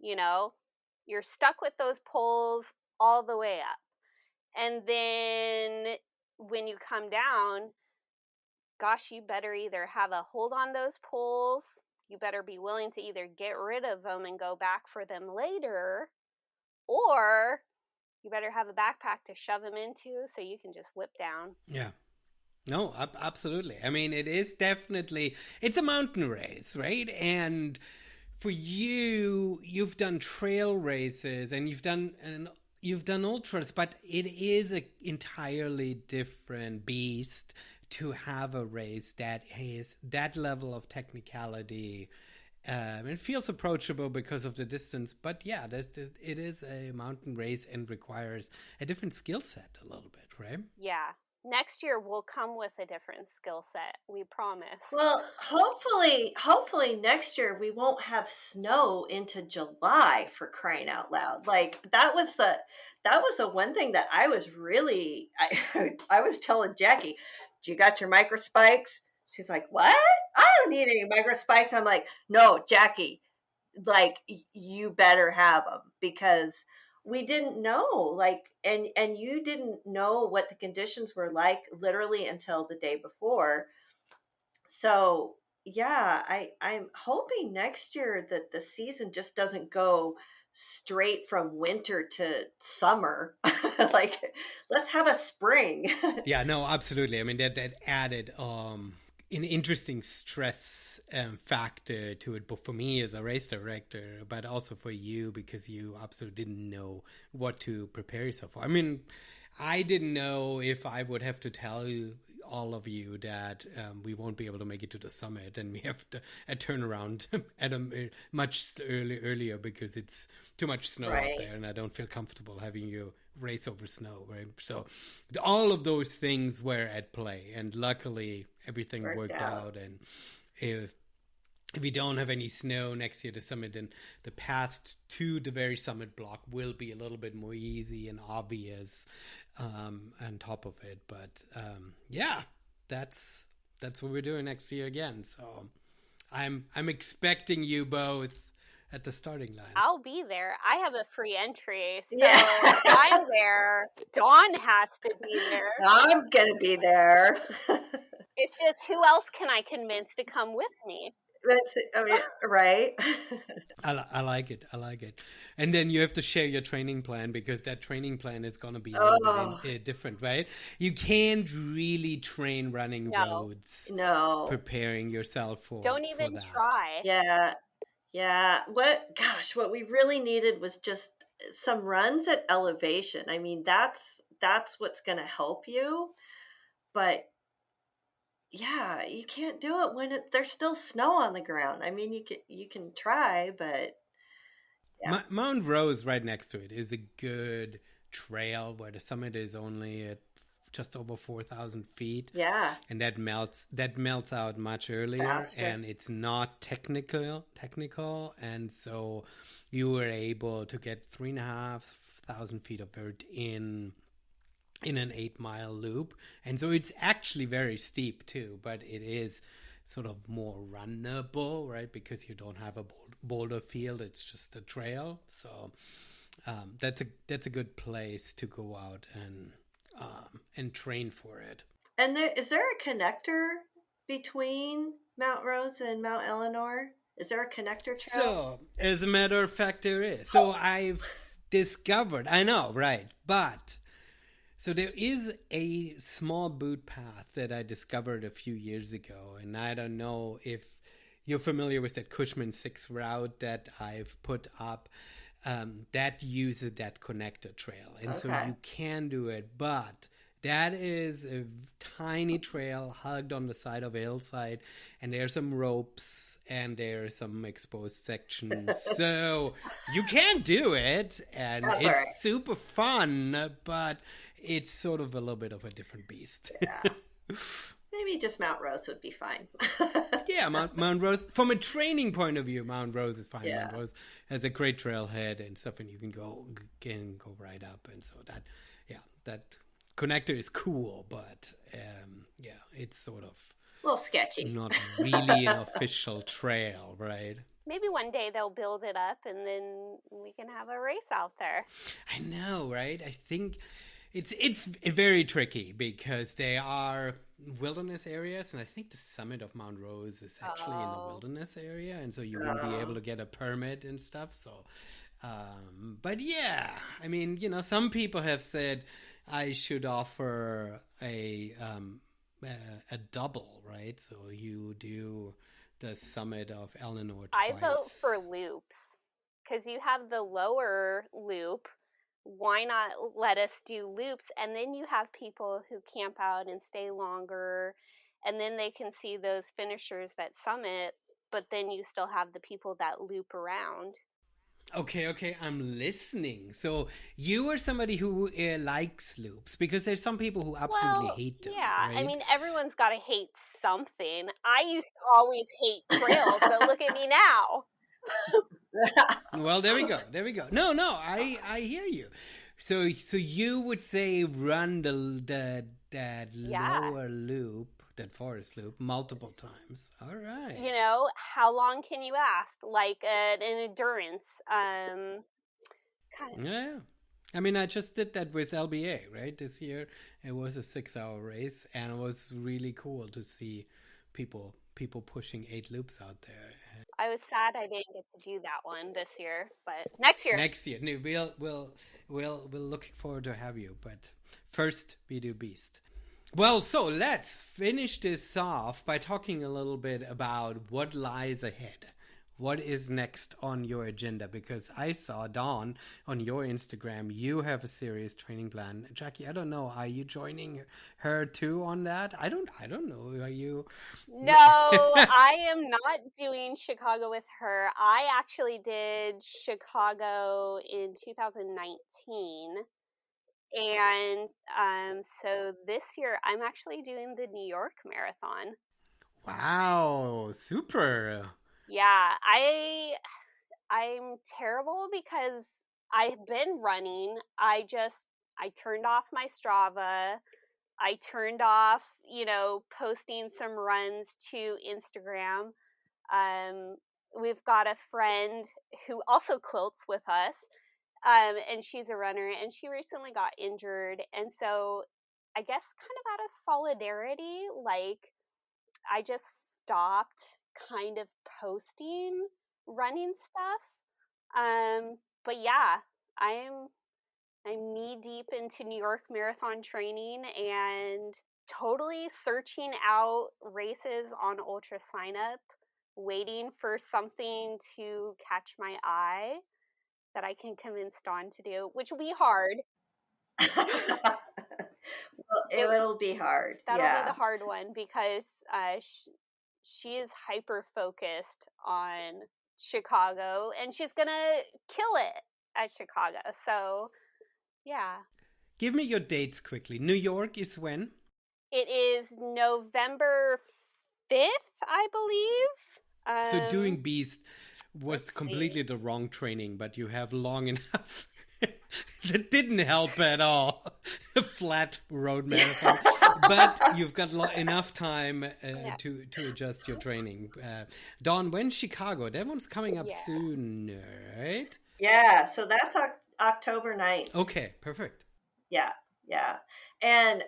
You're stuck with those poles all the way up. And then when you come down, gosh, you better either have a hold on those poles, you better be willing to either get rid of them and go back for them later, or you better have a backpack to shove them into so you can just whip down. Yeah. No, absolutely. I mean, it is definitely, it's a mountain race, right? And for you've done trail races and you've done ultras, but it is an entirely different beast to have a race that has that level of technicality. It feels approachable because of the distance, but yeah, it is a mountain race and requires a different skill set a little bit, right? Yeah. Next year we'll come with a different skill set. We promise. Well, hopefully next year we won't have snow into July, for crying out loud. Like, that was the one thing that I was really, I was telling Jackie, you got your micro spikes? She's like, what? I don't need any micro spikes. I'm like, no, Jackie, like you better have them, because we didn't know, like, and you didn't know what the conditions were like literally until the day before. So yeah, I'm hoping next year that the season just doesn't go straight from winter to summer. Like, let's have a spring. Yeah, no, absolutely. I mean, that added an interesting stress factor to it, both for me as a race director, but also for you, because you absolutely didn't know what to prepare yourself for. I mean, I didn't know if I would have to tell all of you that we won't be able to make it to the summit, and we have to a turnaround at a much earlier because it's too much snow out there, and I don't feel comfortable having you race over snow, right? So all of those things were at play, and luckily everything worked out. And if we don't have any snow next year, the summit, then the path to the very summit block will be a little bit more easy and obvious on top of it. But yeah, that's what we're doing next year again. So I'm expecting you both at the starting line. I'll be there. I have a free entry, so if I'm there, Dawn has to be there. I'm gonna be there. It's just, who else can I convince to come with me? Right. I like it. And then you have to share your training plan, because that training plan is going to be a little bit different, right? You can't really train running roads. No. Preparing yourself for Don't even that. try. Yeah. What we really needed was just some runs at elevation. I mean, that's what's going to help you. But yeah, you can't do it when there's still snow on the ground. I mean, you can try, but yeah. Mount Rose right next to it is a good trail where the summit is only at just over 4,000 feet. Yeah. And that melts out much earlier. Faster. And it's not technical. And so you were able to get 3,500 feet of vert in an 8-mile loop. And so it's actually very steep too, but it is sort of more runnable, right? Because you don't have a boulder field, it's just a trail. So that's a good place to go out and train for it. And is there a connector between Mount Rose and Mount Ellinor? Is there a connector trail? So, as a matter of fact, there is. So I've discovered, I know, right? But so there is a small boot path that I discovered a few years ago, and I don't know if you're familiar with that Cushman 6 route that I've put up. That uses that connector trail, and so you can do it, but that is a tiny trail hugged on the side of a hillside, and there's some ropes and there's some exposed sections. So you can do it, and it's super fun, but it's sort of a little bit of a different beast. Yeah. Maybe just Mount Rose would be fine. Yeah, Mount Rose. From a training point of view, Mount Rose is fine. Yeah. Mount Rose has a great trailhead and stuff, and you can go right up. And so that connector is cool, but it's sort of a little sketchy. Not really an official trail, right? Maybe one day they'll build it up, and then we can have a race out there. I know, right? I think it's very tricky because they are wilderness areas, and I think the summit of Mount Rose is actually in the wilderness area, and so you won't be able to get a permit and stuff. So, but yeah, I mean, some people have said I should offer a double, right? So you do the summit of Ellinor twice. I vote for loops because you have the lower loop. Why not let us do loops, and then you have people who camp out and stay longer, and then they can see those finishers that summit, but then you still have the people that loop around. Okay, I'm listening. So you are somebody who likes loops, because there's some people who absolutely hate them. Yeah, right? I mean, everyone's got to hate something. I used to always hate trails, but look at me now. Well, there we go. No, I hear you. So you would say run that lower loop that forest loop multiple times. All right. You know, how long can you last? Like an endurance. Kind of. Yeah. I mean, I just did that with LBA, right? This year, it was a 6-hour race, and it was really cool to see people pushing 8 loops out there. I was sad I didn't get to do that one this year, but next year. Next year, no, we'll looking forward to have you. But first, we do Beast. Well, so let's finish this off by talking a little bit about what lies ahead. What is next on your agenda? Because I saw, Dawn, on your Instagram, you have a serious training plan. Jackie, I don't know. Are you joining her too on that? I don't know. Are you? No, I am not doing Chicago with her. I actually did Chicago in 2019. And so this year I'm actually doing the New York Marathon. Wow, super. Yeah, I'm terrible because I've been running. I turned off my Strava. I turned off, posting some runs to Instagram. We've got a friend who also quilts with us, and she's a runner, and she recently got injured. And so I guess kind of out of solidarity, like, I just stopped kind of posting running stuff. But yeah, I'm knee deep into New York Marathon training and totally searching out races on Ultra Sign Up, waiting for something to catch my eye that I can convince Dawn to do, which will be hard. Well, it'll be hard. That'll Yeah. be the hard one because she is hyper focused on Chicago, and she's gonna kill it at Chicago. So, yeah. Give me your dates quickly. New York is when? It is November 5th, I believe. So doing Beast was completely the wrong training, but you have long enough. That didn't help at all. A flat road marathon. But you've got enough time to adjust your training. Dawn, when's Chicago? That one's coming up soon, right? Yeah, so that's October 9th. Okay, perfect. Yeah. And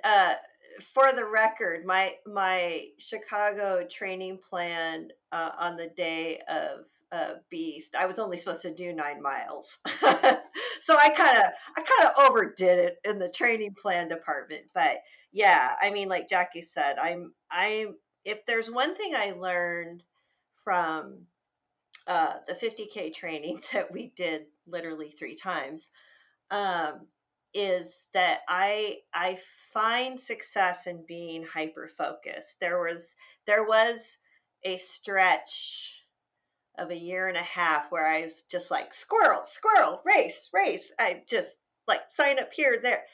for the record, my Chicago training plan on the day of Beast, I was only supposed to do 9 miles. So I kind of overdid it in the training plan department. But yeah, I mean, like Jackie said, I'm if there's one thing I learned from the 50K training that we did literally 3 times, is that I find success in being hyper focused. There was a stretch of a year and a half where I was just like squirrel, race. I just like sign up here, there.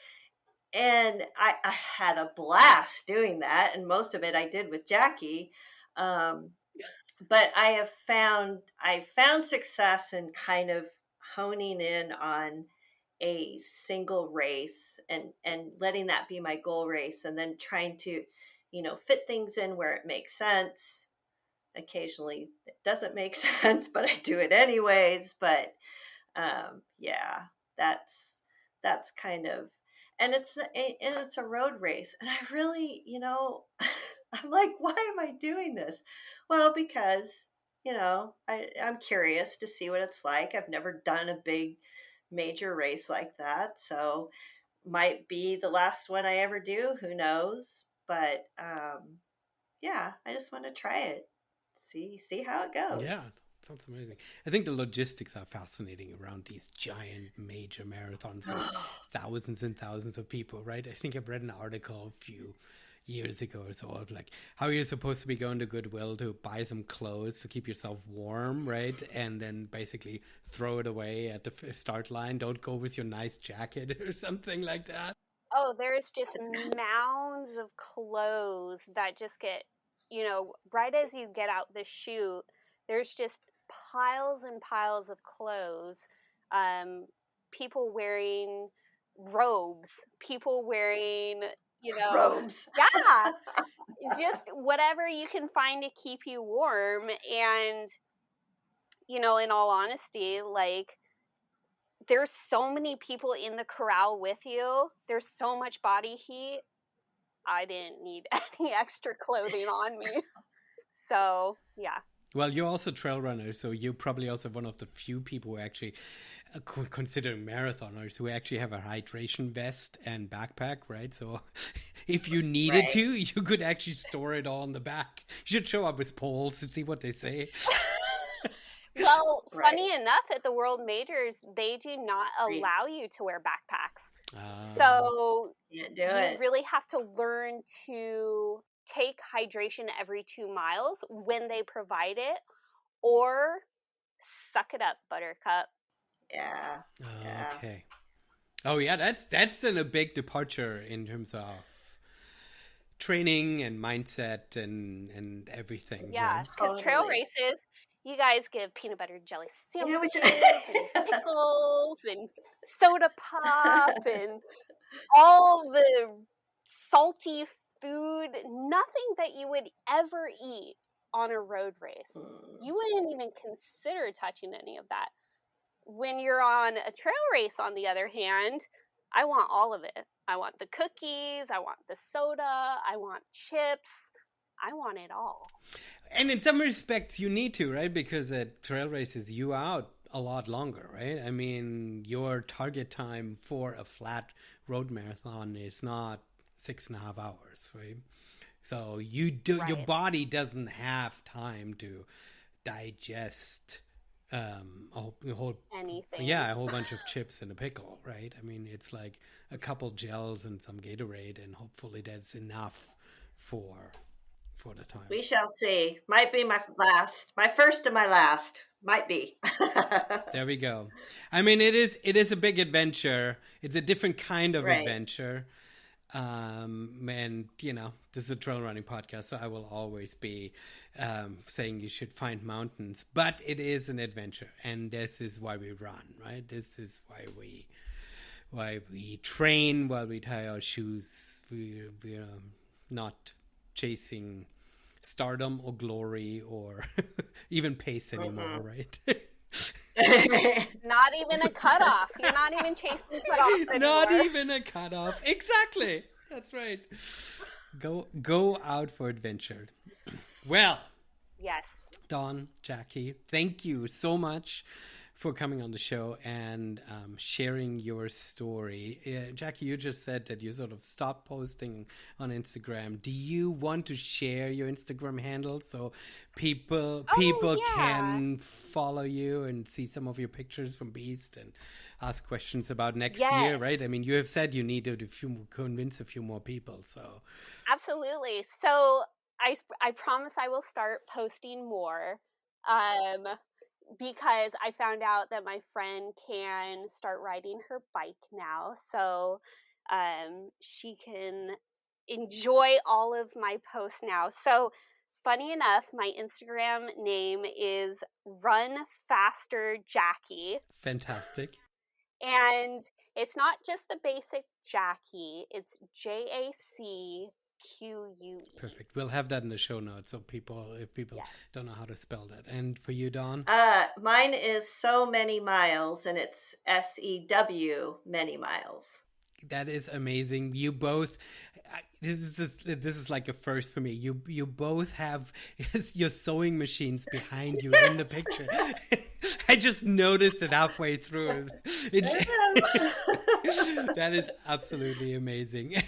And I had a blast doing that. And most of it I did with Jackie. But I found success in kind of honing in on a single race and letting that be my goal race, and then trying to, fit things in where it makes sense. Occasionally it doesn't make sense, but I do it anyways. But yeah, that's kind of, and it's a road race, and I really, I'm like, why am I doing this? Well, because I'm curious to see what it's like. I've never done a big major race like that, so might be the last one I ever do. Who knows? But yeah, I just want to try it, see how it goes. Yeah, sounds amazing. I think the logistics are fascinating around these giant major marathons with thousands and thousands of people, right? I think I've read an article a few years ago or so of like how you're supposed to be going to Goodwill to buy some clothes to keep yourself warm, right? And then basically throw it away at the start line. Don't go with your nice jacket or something like that. Oh, there's just mounds of clothes that just get, right as you get out the chute, there's just piles and piles of clothes. People wearing robes, people wearing Robes. Yeah. Just whatever you can find to keep you warm. And, in all honesty, like, there's so many people in the corral with you. There's so much body heat. I didn't need any extra clothing on me. So, yeah. Well, you're also a trail runner, so you're probably also one of the few people who actually, considering marathoners, who actually have a hydration vest and backpack, right? So if you needed to, you could actually store it all in the back. You should show up with poles and see what they say. Well, funny enough, at the World Majors, they do not allow you to wear backpacks. So you really have to learn to take hydration every 2 miles when they provide it, or suck it up, Buttercup. Yeah. Okay. Oh yeah, that's then a big departure in terms of training and mindset and everything. Yeah, because trail races, you guys give peanut butter jelly sandwiches and pickles and soda pop and all the salty food, nothing that you would ever eat on a road race. You wouldn't even consider touching any of that. When you're on a trail race, on the other hand, I want all of it. I want the cookies, I want the soda, I want chips, I want it all. And in some respects, you need to, right? Because at trail races, you out a lot longer, right? I mean, your target time for a flat road marathon is not 6.5 hours, right? So your body doesn't have time to digest a whole anything. Yeah, a whole bunch of chips and a pickle, right? I mean, it's like a couple gels and some Gatorade, and hopefully that's enough for the time. We shall see. Might be my first and my last. Might be. There we go. I mean, it is a big adventure. It's a different kind of adventure. And this is a trail running podcast, so I will always be saying you should find mountains, but it is an adventure, and this is why we run, right? This is why we train, while we tie our shoes. We're not chasing stardom or glory or even pace anymore, right? Not even a cutoff. You're not even chasing cutoff anymore. Not even a cutoff. Exactly. That's right. Go out for adventure. Well. Yes. Dawn, Jackie, thank you so much for coming on the show and sharing your story. Jackie, you just said that you sort of stopped posting on Instagram. Do you want to share your Instagram handle so people can follow you and see some of your pictures from Beast and ask questions about next year, right? I mean, you have said you need to convince a few more people, so. Absolutely. So I promise I will start posting more. Because I found out that my friend can start riding her bike now, so she can enjoy all of my posts now. So funny enough, my Instagram name is Run Faster Jackie. Fantastic. And it's not just the basic Jackie, it's JACQUE. Perfect. We'll have that in the show notes, so if people don't know how to spell that. And for you, Dawn? Mine is So Many Miles, and it's SEW Many Miles. That is amazing. You both. This is like a first for me. You both have your sewing machines behind you in the picture. I just noticed it halfway through. That is absolutely amazing.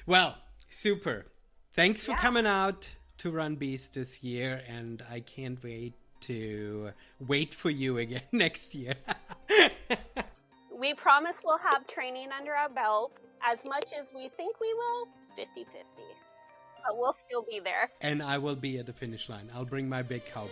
Well. Super. Thanks for coming out to Run Beast this year, and I can't wait for you again next year. We promise we'll have training under our belt as much as we think we will, 50-50. But we'll still be there. And I will be at the finish line. I'll bring my big cowbell.